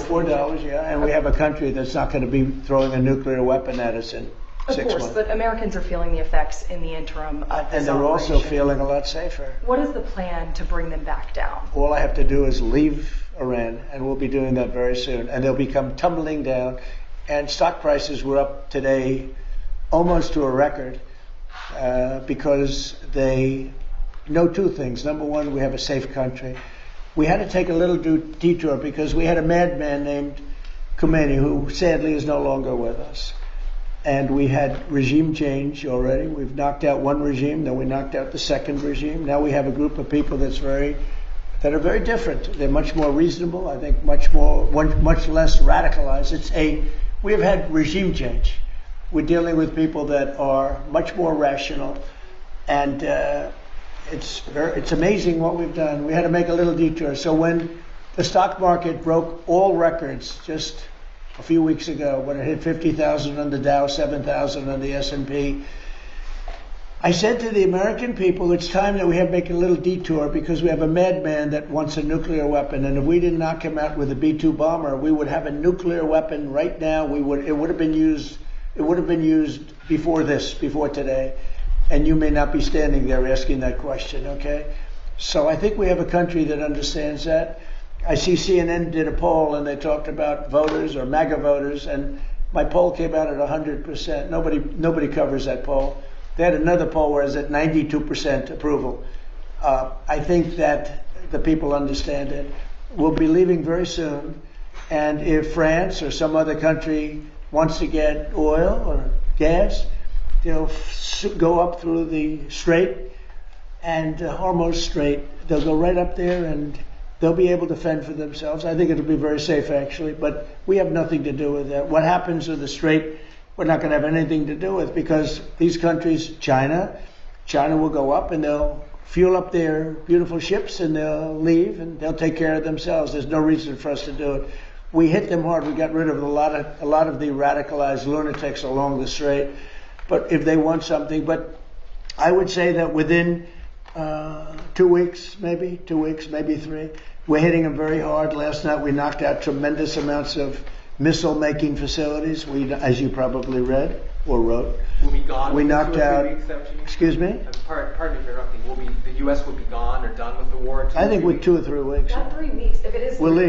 $4, yeah, and we have a country that's not going to be throwing a nuclear weapon at us in 6 months. Of course, but Americans are feeling the effects in the interim of this and they're also operation. feeling a lot safer. What is the plan to bring them back down? All I have to do is leave Iran, and we'll be doing that very soon, and they'll become tumbling down. And stock prices were up today almost to a record because they know two things. Number one, we have a safe country. We had to take a little detour because we had a madman named Khomeini who sadly is no longer with us. And we had regime change already. We've knocked out one regime, then we knocked out the second regime. Now we have a group of people that are very different. They're much more reasonable, I think much less radicalized. We have had regime change. We're dealing with people that are much more rational, and it's amazing what we've done. We had to make a little detour. So when the stock market broke all records just a few weeks ago, when it hit 50,000 on the Dow, 7,000 on the S&P, I said to the American people, it's time that we have to make a little detour because we have a madman that wants a nuclear weapon, and if we didn't knock him out with a B-2 bomber, we would have a nuclear weapon right now. It would have been used before today, and you may not be standing there asking that question, okay? So I think we have a country that understands that. I see CNN did a poll and they talked about voters or MAGA voters, and my poll came out at 100%. Nobody covers that poll. They had another poll where it's at 92% approval. I think that the people understand it. We'll be leaving very soon, and if France or some other country wants to get oil or gas, they'll go up through the Strait and Hormuz Strait. They'll go right up there and they'll be able to fend for themselves. I think it'll be very safe, actually, but we have nothing to do with that. What happens with the Strait, we're not going to have anything to do with, because these countries, China will go up and they'll fuel up their beautiful ships and they'll leave and they'll take care of themselves. There's no reason for us to do it. We hit them hard. We got rid of a lot of the radicalized lunatics along the Strait. But if they want something, but I would say that within 2 weeks, maybe 3, we're hitting them very hard. Last night we knocked out tremendous amounts of missile-making facilities. As you probably read or wrote, will be gone. We knocked 2 or 3 out. Weeks, excuse me. Pardon me for interrupting. The U.S. will be gone or done with the war. I think with 2 or 3 weeks. Not 3 weeks. If it is, we'll leave.